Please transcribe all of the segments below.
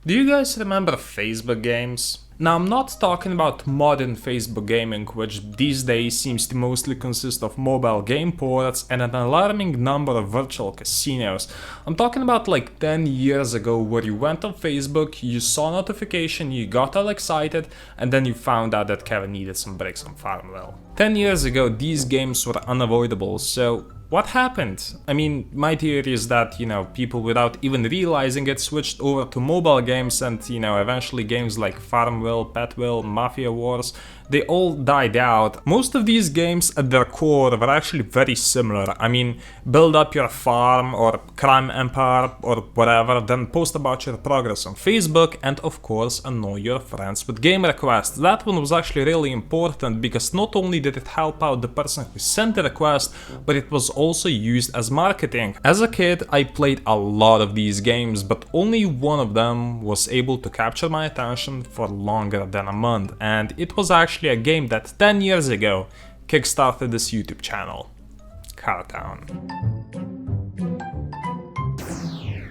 Do you guys remember Facebook games? Now, I'm not talking about modern Facebook gaming, which these days seems to mostly consist of mobile game ports and an alarming number of virtual casinos. I'm talking about like 10 years ago, where you went on Facebook, you saw a notification, you got all excited, and then you found out that Kevin needed some bricks on Farmville. 10 years ago, these games were unavoidable, so what happened? I mean, my theory is that, people without even realizing it switched over to mobile games and, eventually games like Farmville, Petville, Mafia Wars, they all died out. Most of these games at their core were actually very similar. I mean, build up your farm or crime empire or whatever, then post about your progress on Facebook, and of course annoy your friends with game requests. That one was actually really important because not only did it help out the person who sent the request, but it was also used as marketing. As a kid, I played a lot of these games, but only one of them was able to capture my attention for longer than a month, and it was actually a game that 10 years ago kickstarted this YouTube channel, Car Town.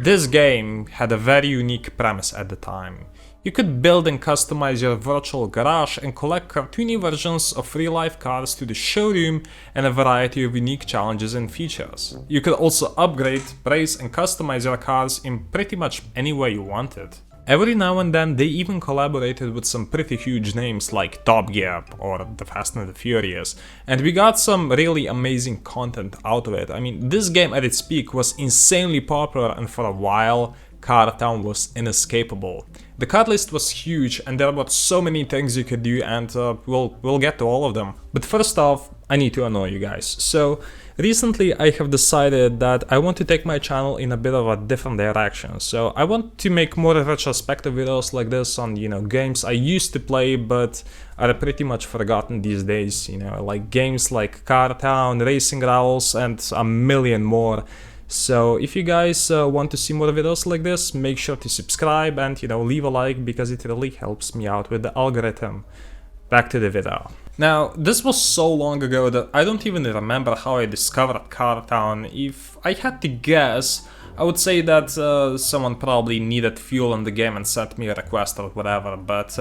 This game had a very unique premise at the time. You could build and customize your virtual garage and collect cartoony versions of real-life cars to the showroom and a variety of unique challenges and features. You could also upgrade, praise and customize your cars in pretty much any way you wanted. Every now and then they even collaborated with some pretty huge names like Top Gear or The Fast and the Furious, and we got some really amazing content out of it. I mean, this game at its peak was insanely popular, and for a while Car Town was inescapable. The car list was huge and there were so many things you could do, and we'll get to all of them. But first off, I need to annoy you guys. So recently I have decided that I want to take my channel in a bit of a different direction. So I want to make more retrospective videos like this on, games I used to play but are pretty much forgotten these days, like games like Car Town, Racing Rivals and a million more. So if you guys want to see more videos like this, make sure to subscribe and leave a like, because it really helps me out with the algorithm. Back to the video. Now, this was so long ago that I don't even remember how I discovered Car Town. If I had to guess, I would say that someone probably needed fuel in the game and sent me a request or whatever, but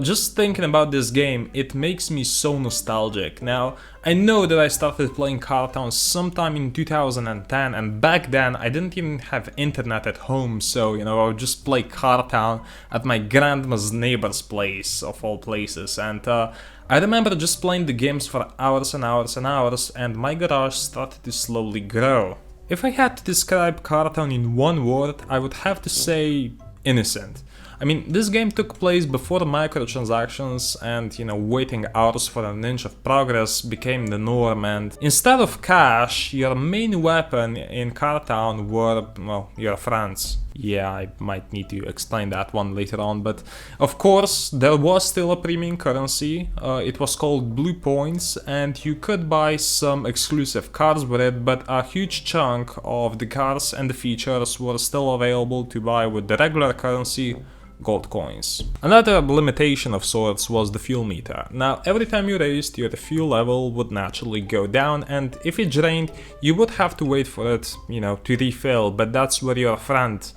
just thinking about this game, it makes me so nostalgic. Now, I know that I started playing Car Town sometime in 2010, and back then I didn't even have internet at home, so I would just play Car Town at my grandma's neighbor's place, of all places, and I remember just playing the games for hours and hours and hours, and my garage started to slowly grow. If I had to describe Car Town in one word, I would have to say innocent. I mean, this game took place before microtransactions and, waiting hours for an inch of progress became the norm, and instead of cash, your main weapon in Car Town were, well, your friends. Yeah, I might need to explain that one later on, but of course there was still a premium currency. It was called Blue Points, and you could buy some exclusive cars with it, but a huge chunk of the cars and the features were still available to buy with the regular currency, gold coins. Another limitation of sorts was the fuel meter. Now, every time you raced, your fuel level would naturally go down, and if it drained, you would have to wait for it, to refill, but that's where your friend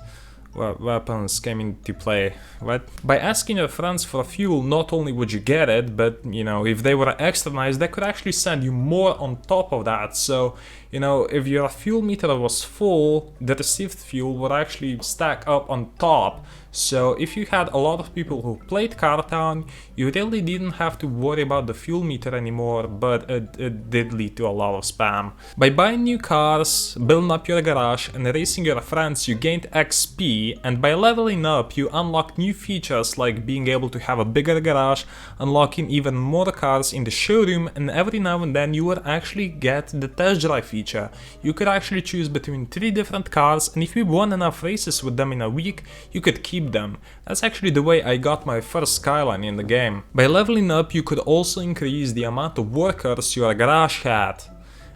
weapons came into play. What? By asking your friends for fuel, not only would you get it, but if they were extra nice, they could actually send you more on top of that. So if your fuel meter was full, the received fuel would actually stack up on top. So if you had a lot of people who played Car Town, you really didn't have to worry about the fuel meter anymore, but it did lead to a lot of spam. By buying new cars, building up your garage and racing your friends, you gained XP, and by leveling up you unlocked new features like being able to have a bigger garage, unlocking even more cars in the showroom, and every now and then you would actually get the test drive feature. You could actually choose between 3 different cars, and if you won enough races with them in a week, you could keep them. That's actually the way I got my first Skyline in the game. By leveling up, you could also increase the amount of workers your garage had.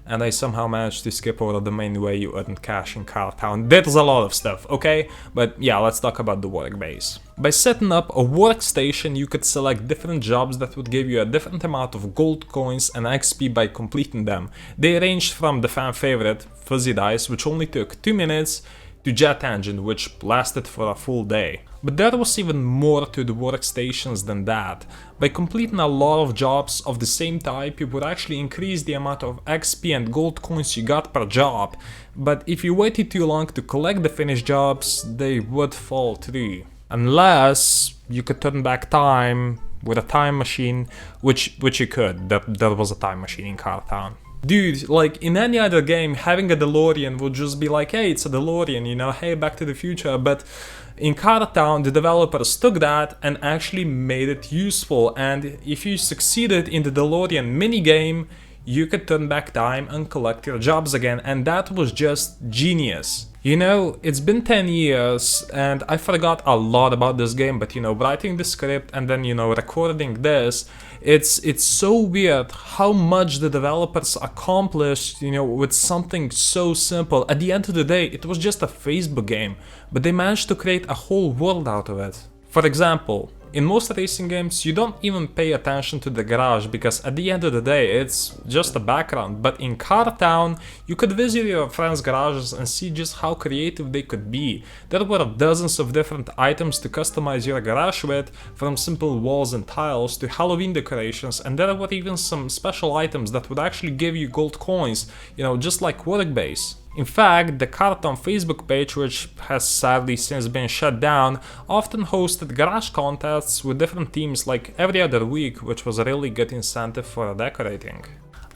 And I somehow managed to skip over the main way you earned cash in Car Town. There's a lot of stuff, okay? But yeah, let's talk about the work base. By setting up a workstation, you could select different jobs that would give you a different amount of gold coins and XP by completing them. They ranged from the fan favorite, Fuzzy Dice, which only took 2 minutes, to jet engine, which lasted for a full day. But there was even more to the workstations than that. By completing a lot of jobs of the same type, you would actually increase the amount of XP and gold coins you got per job, but if you waited too long to collect the finished jobs, they would fall through. Unless you could turn back time with a time machine, which you could. There was a time machine in Car Town. Dude, like in any other game, having a DeLorean would just be like, hey, it's a DeLorean, you know, hey, Back to the Future. But in Car Town, the developers took that and actually made it useful. And if you succeeded in the DeLorean minigame, you could turn back time and collect your jobs again. And that was just genius. You know, it's been 10 years and I forgot a lot about this game, but you know, writing the script and then, you know, recording this, it's so weird how much the developers accomplished, you know, with something so simple. At the end of the day, it was just a Facebook game, but they managed to create a whole world out of it. For example, in most racing games, you don't even pay attention to the garage because at the end of the day, it's just a background. But in Car Town, you could visit your friends' garages and see just how creative they could be. There were dozens of different items to customize your garage with, from simple walls and tiles to Halloween decorations, and there were even some special items that would actually give you gold coins, you know, just like Workbase. In fact, the Car Town Facebook page, which has sadly since been shut down, often hosted garage contests with different teams like every other week, which was a really good incentive for decorating.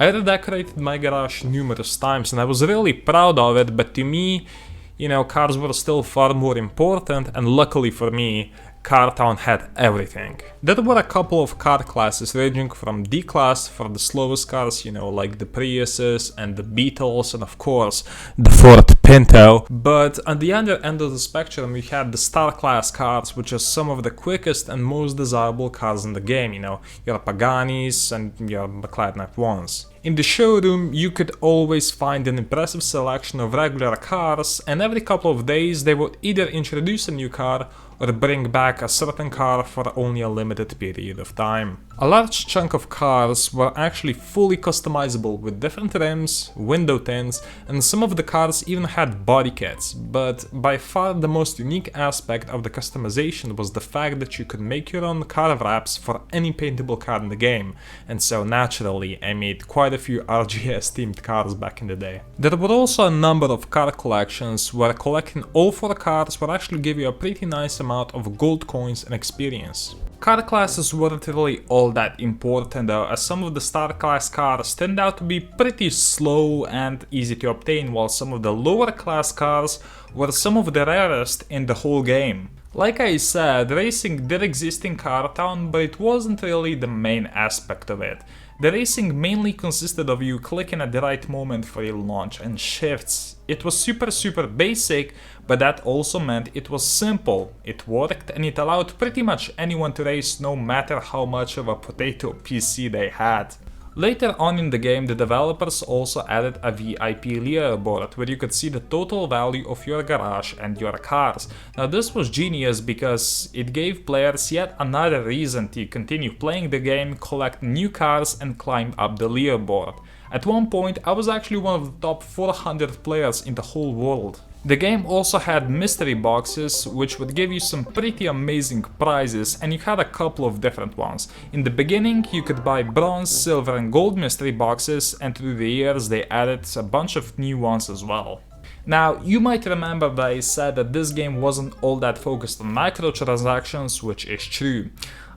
I redecorated my garage numerous times and I was really proud of it, but to me, you know, cars were still far more important, and luckily for me, Car Town had everything. There were a couple of car classes ranging from D-Class for the slowest cars, you know, like the Priuses and the Beetles and of course the Ford Pinto. But at the other end of the spectrum you had the Star Class cars, which are some of the quickest and most desirable cars in the game, you know, your Paganis and your McLaren F1s. In the showroom, you could always find an impressive selection of regular cars, and every couple of days they would either introduce a new car or bring back a certain car for only a limited period of time. A large chunk of cars were actually fully customizable with different rims, window tints, and some of the cars even had body kits, but by far the most unique aspect of the customization was the fact that you could make your own car wraps for any paintable car in the game, and so naturally I made quite a few RGS themed cars back in the day. There were also a number of car collections where collecting all 4 cars would actually give you a pretty nice amount of gold coins and experience. Car classes weren't really all that important though, as some of the Star Class cars turned out to be pretty slow and easy to obtain, while some of the lower class cars were some of the rarest in the whole game. Like I said, racing did exist in Car Town, but it wasn't really the main aspect of it. The racing mainly consisted of you clicking at the right moment for your launch and shifts. It was super basic, but that also meant it was simple. It worked and it allowed pretty much anyone to race no matter how much of a potato PC they had. Later on in the game, the developers also added a VIP leaderboard where you could see the total value of your garage and your cars. Now this was genius because it gave players yet another reason to continue playing the game, collect new cars and climb up the leaderboard. At one point I was actually one of the top 400 players in the whole world. The game also had mystery boxes, which would give you some pretty amazing prizes, and you had a couple of different ones. In the beginning you could buy bronze, silver and gold mystery boxes, and through the years they added a bunch of new ones as well. Now, you might remember that I said that this game wasn't all that focused on microtransactions, which is true.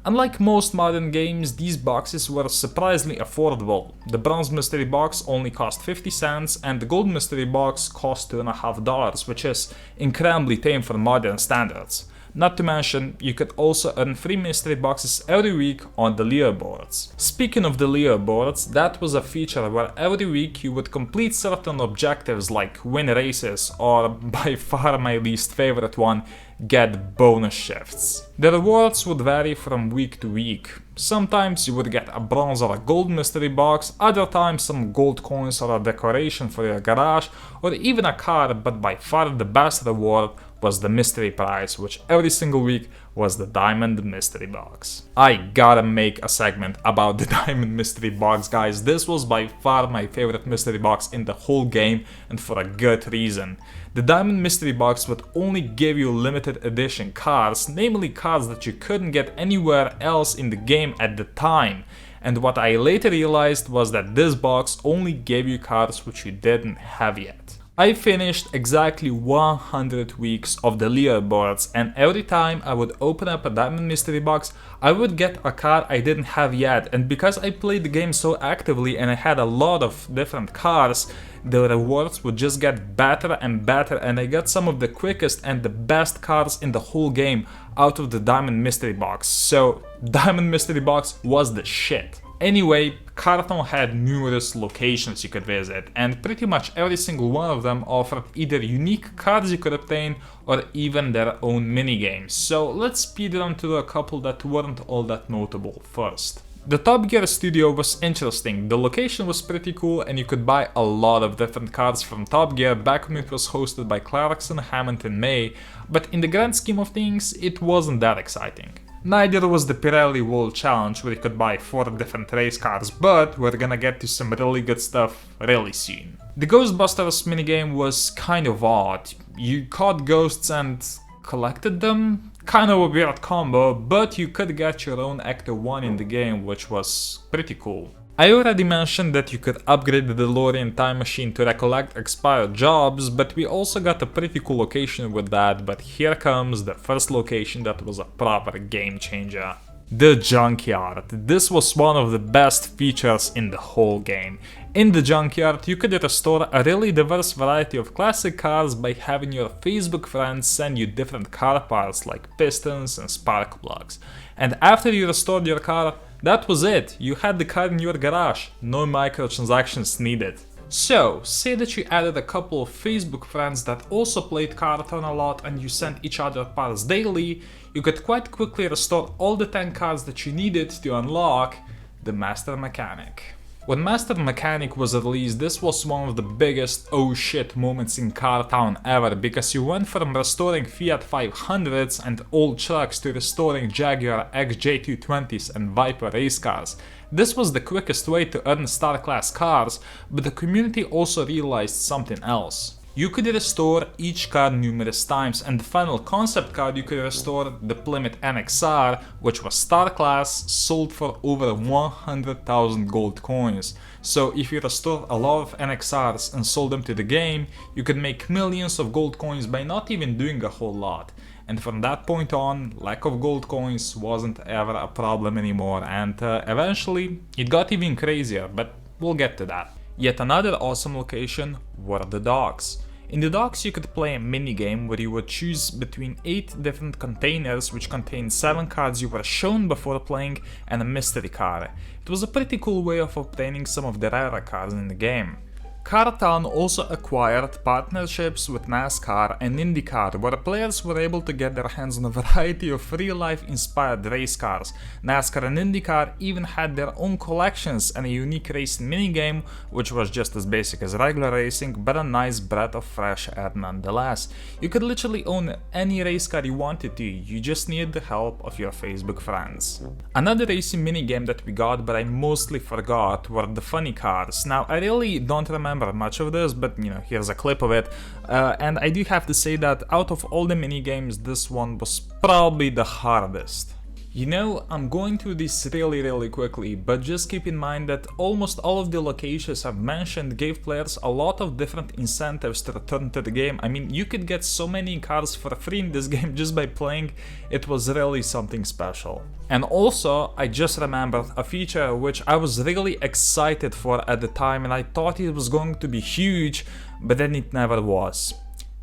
Unlike most modern games, these boxes were surprisingly affordable. The bronze mystery box only cost 50 cents and the gold mystery box cost $2.50, which is incredibly tame for modern standards. Not to mention, you could also earn free mystery boxes every week on the leaderboards. Speaking of the leaderboards, that was a feature where every week you would complete certain objectives like win races or, by far my least favorite one, get bonus shifts. The rewards would vary from week to week. Sometimes you would get a bronze or a gold mystery box, other times some gold coins or a decoration for your garage, or even a car, but by far the best reward was the mystery prize, which every single week was the diamond mystery box. I gotta make a segment about the diamond mystery box, guys. This was by far my favorite mystery box in the whole game, and for a good reason. The Diamond Mystery Box would only give you limited edition cars, namely cars that you couldn't get anywhere else in the game at the time. And what I later realized was that this box only gave you cars which you didn't have yet. I finished exactly 100 weeks of the leaderboards, and every time I would open up a Diamond Mystery Box, I would get a car I didn't have yet, and because I played the game so actively and I had a lot of different cars, the rewards would just get better and better, and I got some of the quickest and the best cars in the whole game out of the Diamond Mystery Box. So Diamond Mystery Box was the shit. Anyway, Car Town had numerous locations you could visit, and pretty much every single one of them offered either unique cards you could obtain or even their own minigames. So let's speedrun through a couple that weren't all that notable first. The Top Gear studio was interesting, the location was pretty cool, and you could buy a lot of different cars from Top Gear back when it was hosted by Clarkson, Hammond and May, but in the grand scheme of things, it wasn't that exciting. Neither was the Pirelli World Challenge, where you could buy 4 different race cars, but we're gonna get to some really good stuff really soon. The Ghostbusters minigame was kind of odd. You caught ghosts and collected them? Kind of a weird combo, but you could get your own Ecto 1 in the game, which was pretty cool. I already mentioned that you could upgrade the DeLorean time machine to recollect expired jobs, but we also got a pretty cool location with that, but here comes the first location that was a proper game changer. The Junkyard. This was one of the best features in the whole game. In the Junkyard, you could restore a really diverse variety of classic cars by having your Facebook friends send you different car parts like pistons and spark plugs. And after you restored your car, that was it, you had the car in your garage, no microtransactions needed. So, say that you added a couple of Facebook friends that also played Car Town a lot and you sent each other parts daily, you could quite quickly restore all the 10 cars that you needed to unlock the Master Mechanic. When Master Mechanic was released, this was one of the biggest oh shit moments in Car Town ever, because you went from restoring Fiat 500s and old trucks to restoring Jaguar XJ220s and Viper race cars. This was the quickest way to earn star class cars, but the community also realized something else. You could restore each car numerous times, and the final concept card you could restore, the Plymouth NXR, which was star class, sold for over 100,000 gold coins. So if you restored a lot of NXRs and sold them to the game, you could make millions of gold coins by not even doing a whole lot. And from that point on, lack of gold coins wasn't ever a problem anymore, and eventually it got even crazier, but we'll get to that. Yet another awesome location were the docks. In the docks you could play a minigame where you would choose between 8 different containers which contained 7 cards you were shown before playing and a mystery card. It was a pretty cool way of obtaining some of the rarer cards in the game. Car Town also acquired partnerships with NASCAR and IndyCar, where players were able to get their hands on a variety of real-life inspired race cars. NASCAR and IndyCar even had their own collections and a unique racing minigame, which was just as basic as regular racing, but a nice breath of fresh air nonetheless. You could literally own any race car you wanted to, you just needed the help of your Facebook friends. Another racing minigame that we got, but I mostly forgot, were the funny cars. Now, I really don't remember much of this, but here's a clip of it, and I do have to say that out of all the mini games, this one was probably the hardest. I'm going through this really quickly, but just keep in mind that almost all of the locations I've mentioned gave players a lot of different incentives to return to the game. I mean, you could get so many cars for free in this game just by playing. It was really something special. And also, I just remembered a feature which I was really excited for at the time, and I thought it was going to be huge, but then it never was.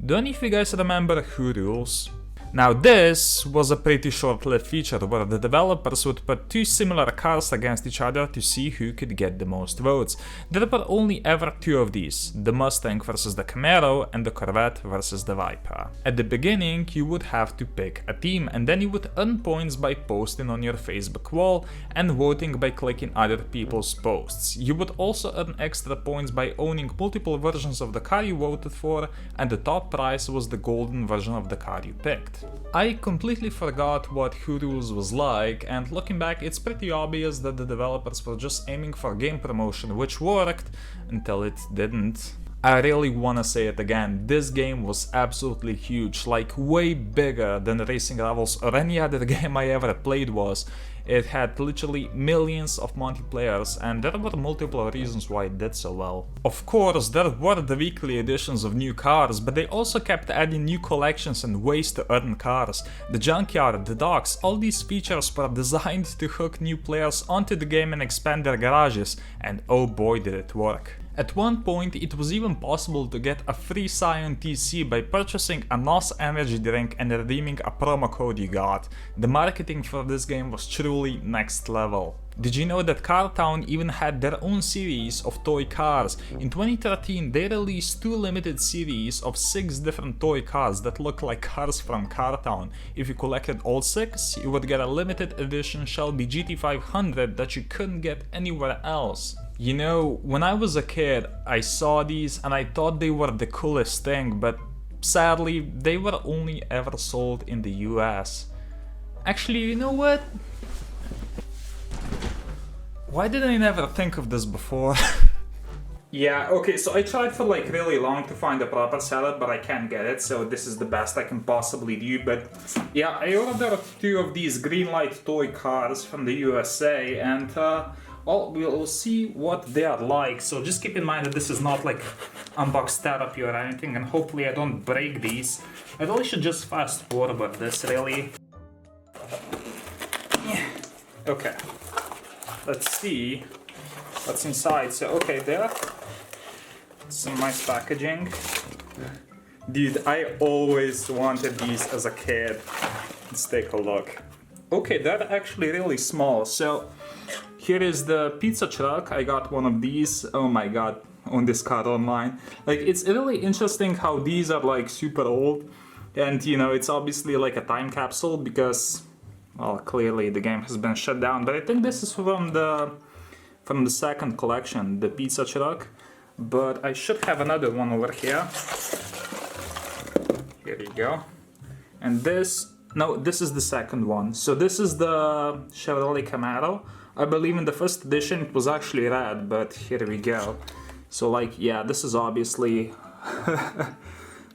Do any of you guys remember Who Rules? Now this was a pretty short-lived feature where the developers would put 2 similar cars against each other to see who could get the most votes. There were only ever 2 of these, the Mustang versus the Camaro and the Corvette versus the Viper. At the beginning you would have to pick a team, and then you would earn points by posting on your Facebook wall and voting by clicking other people's posts. You would also earn extra points by owning multiple versions of the car you voted for, and the top prize was the golden version of the car you picked. I completely forgot what Who Rules was like, and looking back it's pretty obvious that the developers were just aiming for game promotion, which worked until it didn't. I really wanna say it again, this game was absolutely huge, like way bigger than Racing Rivals or any other game I ever played was. It had literally millions of multiplayers, and there were multiple reasons why it did so well. Of course, there were the weekly editions of new cars, but they also kept adding new collections and ways to earn cars. The Junkyard, the docks, all these features were designed to hook new players onto the game and expand their garages, and oh boy did it work. At one point, it was even possible to get a free Scion TC by purchasing a NOS energy drink and redeeming a promo code you got. The marketing for this game was truly next level. Did you know that Car Town even had their own series of toy cars? In 2013, they released 2 limited series of 6 different toy cars that look like cars from Car Town. If you collected all 6, you would get a limited edition Shelby GT500 that you couldn't get anywhere else. You know, when I was a kid, I saw these and I thought they were the coolest thing, but sadly, they were only ever sold in the US. Actually, you know what? Why did I never think of this before? Yeah, okay, so I tried for like really long to find a proper setup, but I can't get it, so this is the best I can possibly do. But yeah, I ordered 2 of these Greenlight toy cars from the USA, and well, we'll see what they are like. So just keep in mind that this is not like unbox therapy or anything, and hopefully I don't break these. I really should just fast forward this, really. Yeah. Okay. Let's see what's inside. So, okay, there. Some nice packaging. Dude, I always wanted these as a kid. Let's take a look. Okay, they're actually really small. So, here is the pizza truck. I got one of these. Oh my god, on this car online. Like, it's really interesting how these are like super old. And, you know, it's obviously like a time capsule because, well, clearly the game has been shut down, but I think this is from the second collection, the pizza truck. But I should have another one over here. Here you go. And this, no, this is the second one. So this is the Chevrolet Camaro. I believe in the first edition it was actually red, but here we go. So like, yeah, this is obviously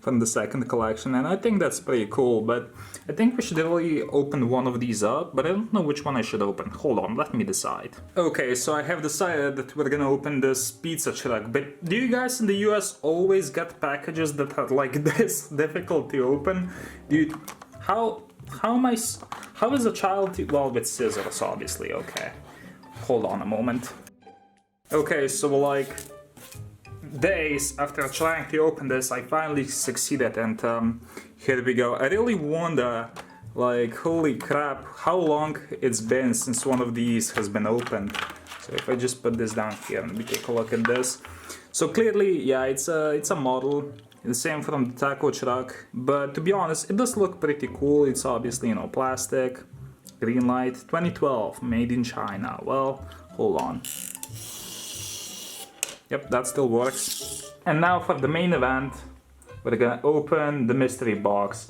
from the second collection, and I think that's pretty cool, but I think we should really open one of these up, but I don't know which one I should open. Hold on, let me decide. Okay, so I have decided that we're gonna open this pizza truck, but do you guys in the US always get packages that are like this difficult to open? Dude, how is a child, well, with scissors, obviously, okay. Hold on a moment. Okay, so like, days after trying to open this, I finally succeeded, and here we go. I really wonder, like, holy crap, how long it's been since one of these has been opened. So if I just put this down here and we take a look at this. So clearly, yeah, it's a model, the same from the taco truck, but to be honest, it does look pretty cool. It's obviously, you know, plastic, Greenlight, 2012, made in China. Well, hold on. Yep, that still works. And now for the main event, we're gonna open the mystery box.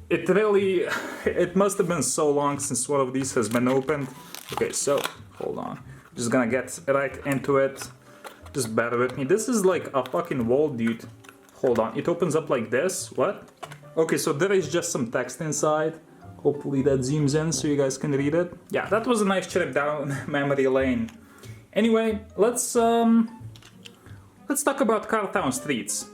It really, it must have been so long since one of these has been opened. Okay, so, hold on. Just gonna get right into it. Just bear with me. This is like a fucking wall, dude. Hold on, it opens up like this. What? Okay, so there is just some text inside. Hopefully that zooms in so you guys can read it. Yeah, that was a nice trip down memory lane. Anyway, let's talk about Car Town Streets.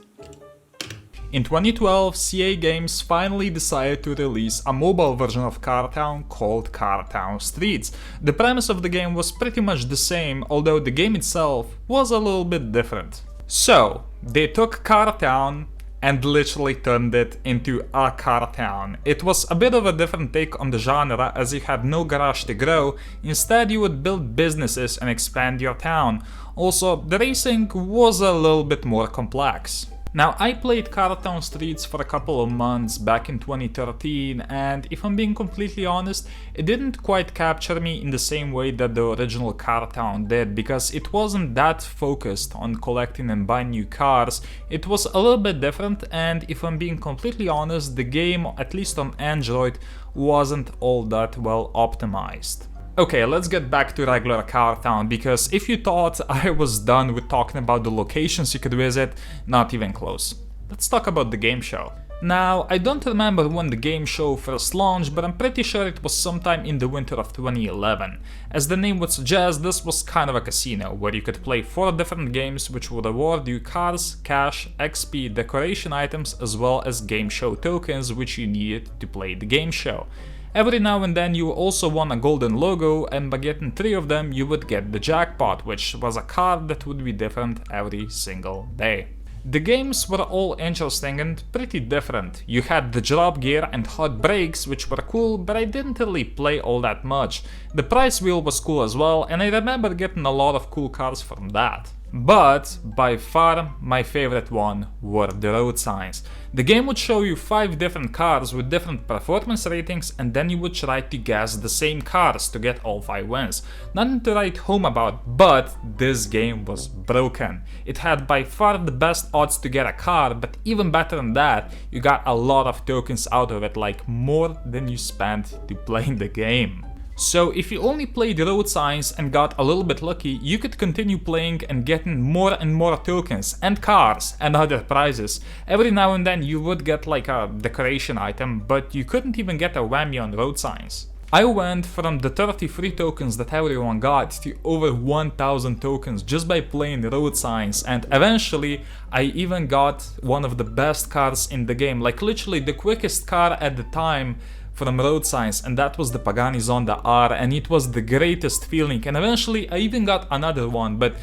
In 2012, CA Games finally decided to release a mobile version of Car Town called Car Town Streets. The premise of the game was pretty much the same, although the game itself was a little bit different. So, they took Car Town and literally turned it into a car town. It was a bit of a different take on the genre, as you had no garage to grow. Instead, you would build businesses and expand your town. Also, the racing was a little bit more complex. Now, I played Car Town Streets for a couple of months back in 2013, and if I'm being completely honest, it didn't quite capture me in the same way that the original Car Town did, because it wasn't that focused on collecting and buying new cars. It was a little bit different, and if I'm being completely honest, the game, at least on Android, wasn't all that well optimized. Okay, let's get back to regular Car Town, because if you thought I was done with talking about the locations you could visit, not even close. Let's talk about the game show. Now, I don't remember when the game show first launched, but I'm pretty sure it was sometime in the winter of 2011. As the name would suggest, this was kind of a casino, where you could play 4 different games which would award you cars, cash, XP, decoration items, as well as game show tokens which you needed to play the game show. Every now and then you also won a golden logo, and by getting 3 of them you would get the jackpot, which was a car that would be different every single day. The games were all interesting and pretty different. You had the drop gear and hot brakes, which were cool, but I didn't really play all that much. The prize wheel was cool as well, and I remember getting a lot of cool cars from that. But by far my favorite one were the road signs. The game would show you 5 different cars with different performance ratings, and then you would try to guess the same cars to get all 5 wins. Nothing to write home about, but this game was broken. It had by far the best odds to get a car, but even better than that, you got a lot of tokens out of it, like more than you spent to play the game. So if you only played road signs and got a little bit lucky, you could continue playing and getting more and more tokens and cars and other prizes. Every now and then you would get like a decoration item, but you couldn't even get a whammy on road signs. I went from the 33 tokens that everyone got to over 1000 tokens just by playing road signs, and eventually I even got one of the best cars in the game, like literally the quickest car at the time from road signs, and that was the Pagani Zonda R, and it was the greatest feeling. And eventually I even got another one, but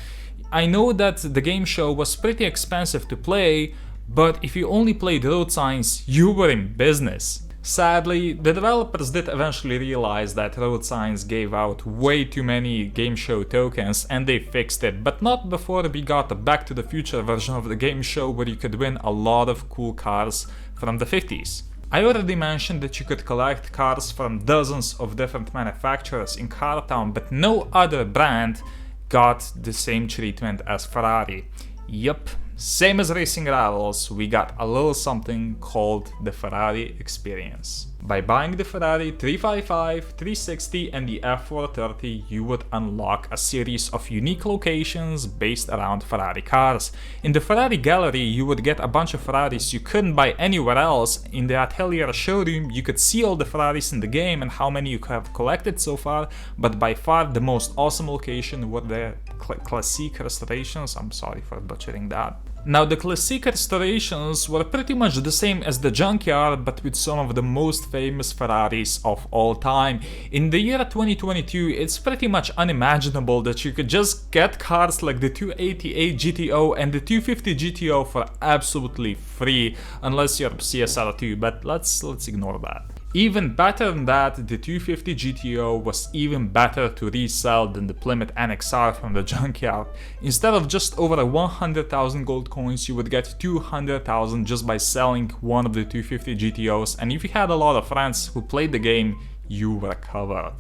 I know that the game show was pretty expensive to play, but if you only played road signs, you were in business. Sadly, the developers did eventually realize that road signs gave out way too many game show tokens, and they fixed it, but not before we got a Back to the Future version of the game show where you could win a lot of cool cars from the 50s. I already mentioned that you could collect cars from dozens of different manufacturers in Car Town, but no other brand got the same treatment as Ferrari. Yup, same as Racing Rivals, we got a little something called the Ferrari Experience. By buying the Ferrari 355, 360 and the F430, you would unlock a series of unique locations based around Ferrari cars. In the Ferrari gallery, you would get a bunch of Ferraris you couldn't buy anywhere else. In the Atelier showroom, you could see all the Ferraris in the game and how many you have collected so far, but by far the most awesome location were the Classique restorations. I'm sorry for butchering that. Now, the Classique restorations were pretty much the same as the Junkyard, but with some of the most famous Ferraris of all time. In the year 2022, it's pretty much unimaginable that you could just get cars like the 288 GTO and the 250 GTO for absolutely free, unless you're CSR2, but let's ignore that. Even better than that, the 250 GTO was even better to resell than the Plymouth NXR from the Junkyard. Instead of just over 100,000 gold coins, you would get 200,000 just by selling one of the 250 GTOs, and if you had a lot of friends who played the game, you were covered.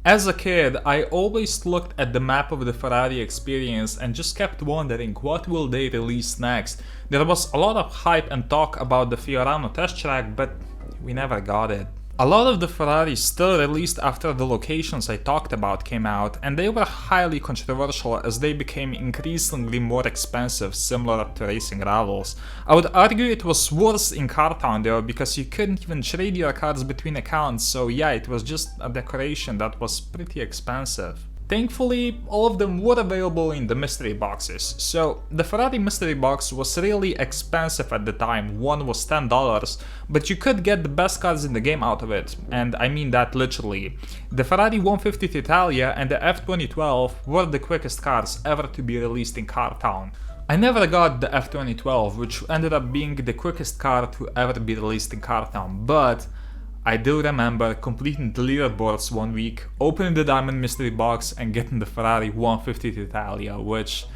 As a kid, I always looked at the map of the Ferrari Experience and just kept wondering what will they release next. There was a lot of hype and talk about the Fiorano test track, but we never got it. A lot of the Ferraris still released after the locations I talked about came out, and they were highly controversial as they became increasingly more expensive, similar to Racing Rivals. I would argue it was worse in Car Town though, because you couldn't even trade your cars between accounts, so yeah, it was just a decoration that was pretty expensive. Thankfully, all of them were available in the mystery boxes. So the Ferrari mystery box was really expensive at the time, one was $10, but you could get the best cars in the game out of it, and I mean that literally. The Ferrari 150 Italia and the F2012 were the quickest cars ever to be released in Car Town. I never got the F2012, which ended up being the quickest car to ever be released in Car Town, but I do remember completing the leaderboards one week, opening the Diamond Mystery Box and getting the Ferrari 150 Italia, which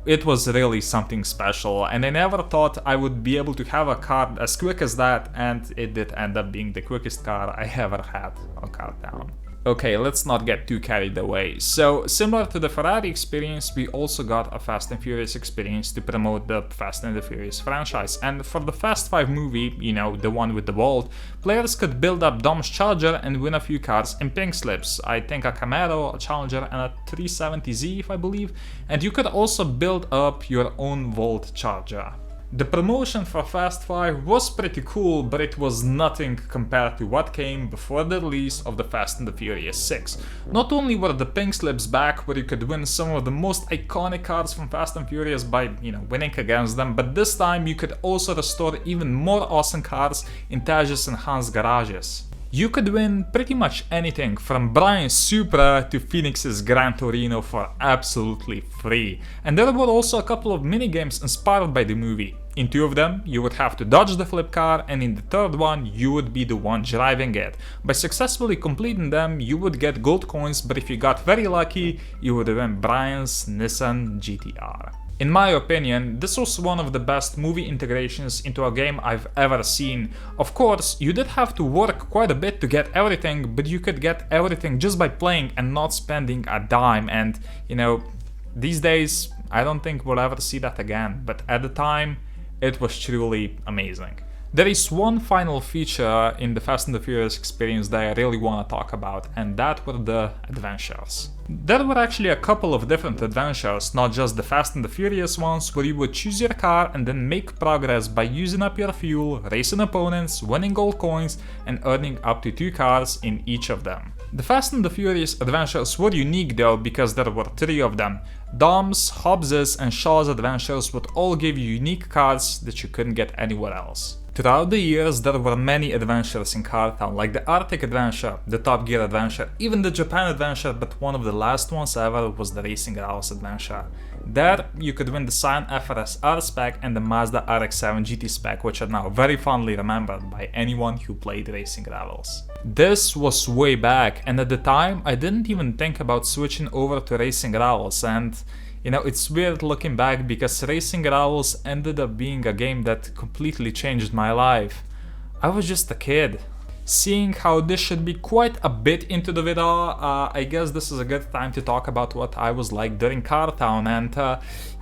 it was really something special, and I never thought I would be able to have a car as quick as that, and it did end up being the quickest car I ever had on Car Town. Okay, let's not get too carried away. So, similar to the Ferrari Experience, we also got a Fast and Furious Experience to promote the Fast and the Furious franchise. And for the Fast 5 movie, you know, the one with the vault, players could build up Dom's Charger and win a few cars in pink slips. I think a Camaro, a Challenger, and a 370Z, if I believe. And you could also build up your own vault Charger. The promotion for Fast 5 was pretty cool, but it was nothing compared to what came before the release of the Fast and the Furious 6. Not only were the pink slips back, where you could win some of the most iconic cars from Fast and Furious by, winning against them, but this time you could also restore even more awesome cars in Taj's enhanced garages. You could win pretty much anything from Brian's Supra to Phoenix's Gran Torino for absolutely free. And there were also a couple of minigames inspired by the movie. In 2 of them, you would have to dodge the flip car, and in the 3rd one, you would be the one driving it. By successfully completing them, you would get gold coins, but if you got very lucky, you would win Brian's Nissan GTR. In my opinion, this was one of the best movie integrations into a game I've ever seen. Of course, you did have to work quite a bit to get everything, but you could get everything just by playing and not spending a dime. And, these days, I don't think we'll ever see that again, but at the time, it was truly amazing. There is one final feature in the Fast and the Furious Experience that I really want to talk about, and that were the adventures. There were actually a couple of different adventures, not just the Fast and the Furious ones, where you would choose your car and then make progress by using up your fuel, racing opponents, winning gold coins, and earning up to 2 cars in each of them. The Fast and the Furious adventures were unique though, because there were 3 of them. Dom's, Hobbs's, and Shaw's adventures would all give you unique cars that you couldn't get anywhere else. Throughout the years, there were many adventures in Car Town, like the Arctic Adventure, the Top Gear Adventure, even the Japan Adventure, but one of the last ones ever was the Racing Rivals Adventure. There, you could win the Scion FRS R spec and the Mazda RX-7 GT spec, which are now very fondly remembered by anyone who played Racing Rivals. This was way back, and at the time, I didn't even think about switching over to Racing Rivals, and it's weird looking back because Racing Rivals ended up being a game that completely changed my life. I was just a kid. Seeing how this should be quite a bit into the video, I guess this is a good time to talk about what I was like during Car Town, and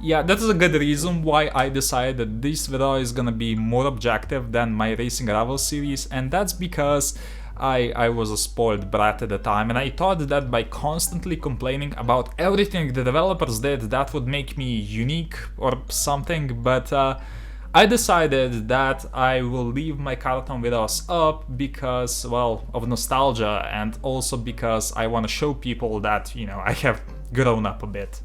yeah, that is a good reason why I decided that this video is gonna be more objective than my Racing Rivals series, and that's because I was a spoiled brat at the time, and I thought that by constantly complaining about everything the developers did, that would make me unique or something, but I decided that I will leave my Car Town videos up because, well, of nostalgia, and also because I want to show people that, I have grown up a bit.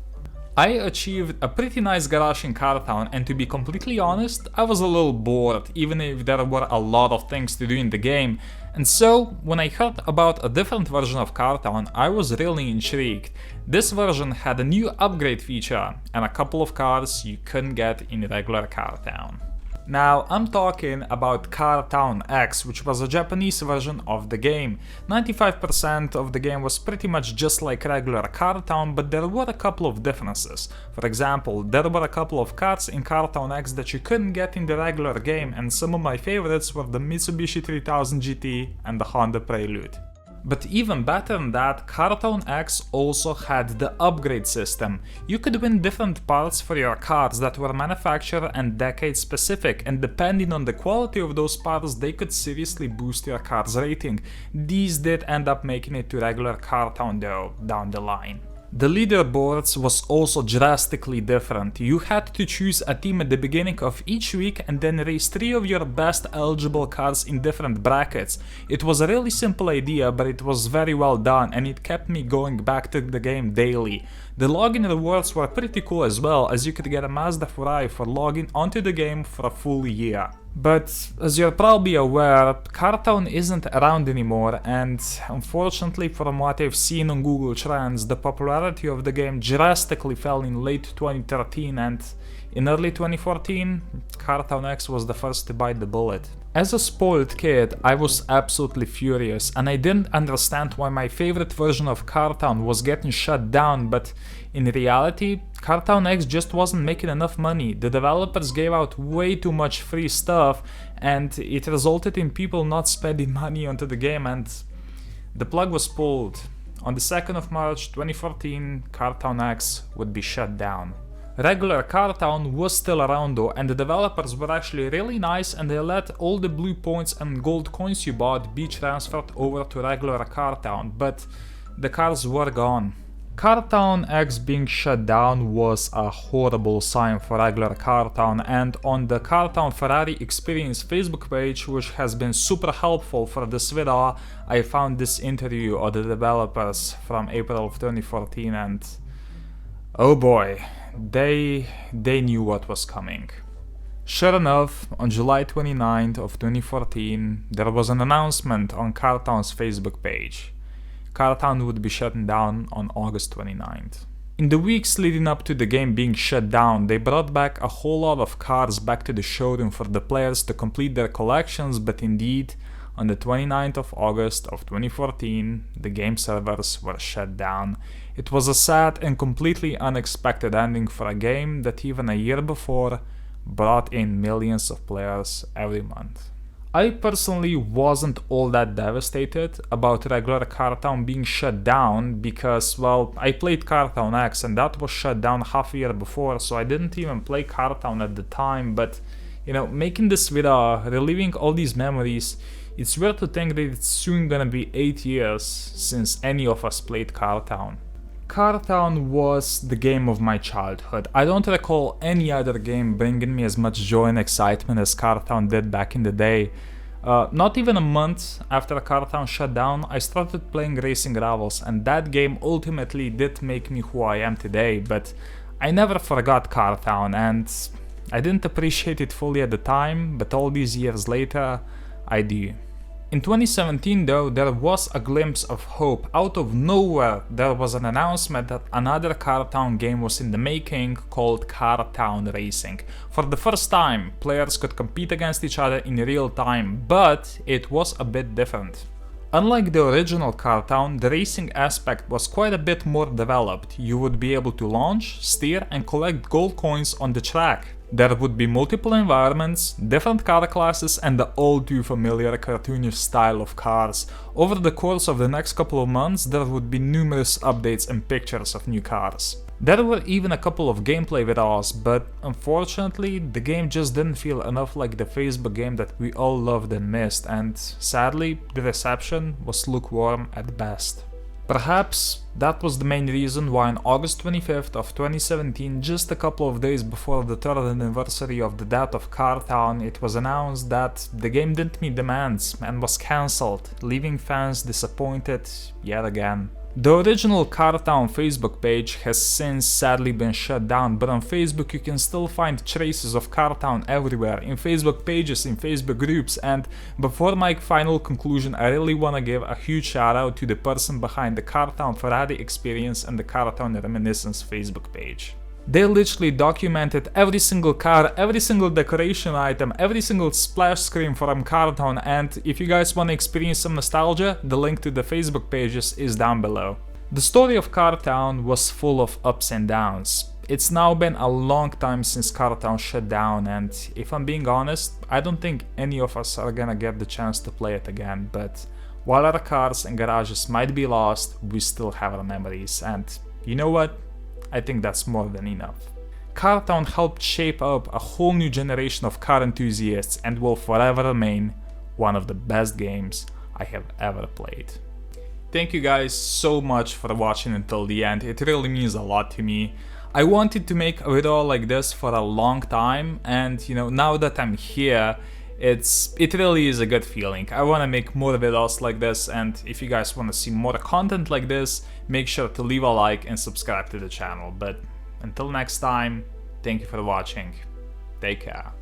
I achieved a pretty nice garage in Car Town, and to be completely honest, I was a little bored, even if there were a lot of things to do in the game. And so, when I heard about a different version of Car Town, I was really intrigued. This version had a new upgrade feature, and a couple of cars you couldn't get in regular Car Town. Now, I'm talking about Car Town X, which was a Japanese version of the game. 95% of the game was pretty much just like regular Car Town, but there were a couple of differences. For example, there were a couple of cars in Car Town X that you couldn't get in the regular game, and some of my favorites were the Mitsubishi 3000 GT and the Honda Prelude. But even better than that, Car Town X also had the upgrade system. You could win different parts for your cars that were manufacturer and decade specific, and depending on the quality of those parts, they could seriously boost your car's rating. These did end up making it to regular Car Town though, down the line. The leaderboards was also drastically different. You had to choose a team at the beginning of each week and then race 3 of your best eligible cars in different brackets. It was a really simple idea, but it was very well done, and it kept me going back to the game daily. The login rewards were pretty cool as well, as you could get a Mazda Ferrari for logging onto the game for a full year. But as you're probably aware, Car Town isn't around anymore, and unfortunately from what I've seen on Google Trends, the popularity of the game drastically fell in late 2013, and in early 2014, Car Town X was the first to bite the bullet. As a spoiled kid, I was absolutely furious, and I didn't understand why my favorite version of Car Town was getting shut down, but in reality, Car Town X just wasn't making enough money. The developers gave out way too much free stuff, and it resulted in people not spending money onto the game, and The plug was pulled. On the 2nd of March 2014, Car Town X would be shut down. Regular Car Town was still around though, and the developers were actually really nice, and they let all the blue points and gold coins you bought be transferred over to regular Car Town, but the cars were gone. Car Town X being shut down was a horrible sign for regular Car Town, and on the Car Town Ferrari Experience Facebook page, which has been super helpful for this video, I found this interview of the developers from April of 2014, and oh boy, they knew what was coming. Sure enough, on July 29th of 2014, there was an announcement on Car Town's Facebook page. Car Town would be shut down on August 29th. In the weeks leading up to the game being shut down, they brought back a whole lot of cars back to the showroom for the players to complete their collections, but indeed, on the 29th of August of 2014, the game servers were shut down. It was a sad and completely unexpected ending for a game that even a year before brought in millions of players every month. I personally wasn't all that devastated about regular Car Town being shut down because, well, I played Car Town X and that was shut down half a year before, so I didn't even play Car Town at the time, but you know, making this video, reliving all these memories, it's weird to think that it's soon gonna be 8 years since any of us played Car Town. Car Town was the game of my childhood. I don't recall any other game bringing me as much joy and excitement as Car Town did back in the day. Not even a month after Car Town shut down, I started playing Racing Rivals, and that game ultimately did make me who I am today, but I never forgot Car Town, and I didn't appreciate it fully at the time, but all these years later, I do. In 2017 though, there was a glimpse of hope. Out of nowhere, there was an announcement that another Car Town game was in the making called Car Town Racing. For the first time, players could compete against each other in real time, but it was a bit different. Unlike the original Car Town, the racing aspect was quite a bit more developed. You would be able to launch, steer and collect gold coins on the track. There would be multiple environments, different car classes and the all too familiar cartoonish style of cars. Over the course of the next couple of months, there would be numerous updates and pictures of new cars. There were even a couple of gameplay videos, but unfortunately the game just didn't feel enough like the Facebook game that we all loved and missed, and sadly the reception was lukewarm at best. Perhaps that was the main reason why on August 25th of 2017, just a couple of days before the 3rd anniversary of the death of Car Town, it was announced that the game didn't meet demands and was cancelled, leaving fans disappointed yet again. The original Car Town Facebook page has since sadly been shut down, but on Facebook you can still find traces of Car Town everywhere, in Facebook pages, in Facebook groups, and before my final conclusion, I really wanna give a huge shout out to the person behind the Car Town Ferrari Experience and the Car Town Reminiscence Facebook page. They literally documented every single car, every single decoration item, every single splash screen from Car Town, and if you guys want to experience some nostalgia, the link to the Facebook pages is down below. The story of Car Town was full of ups and downs. It's now been a long time since Car Town shut down, and if I'm being honest, I don't think any of us are gonna get the chance to play it again, but while our cars and garages might be lost, we still have our memories, and you know what? I think that's more than enough. Car Town helped shape up a whole new generation of car enthusiasts and will forever remain one of the best games I have ever played. Thank you guys so much for watching until the end, it really means a lot to me. I wanted to make a video like this for a long time, and you know, now that I'm here, it really is a good feeling. I want to make more videos like this, and if you guys want to see more content like this, make sure to leave a like and subscribe to the channel. But until next time, thank you for watching. Take care.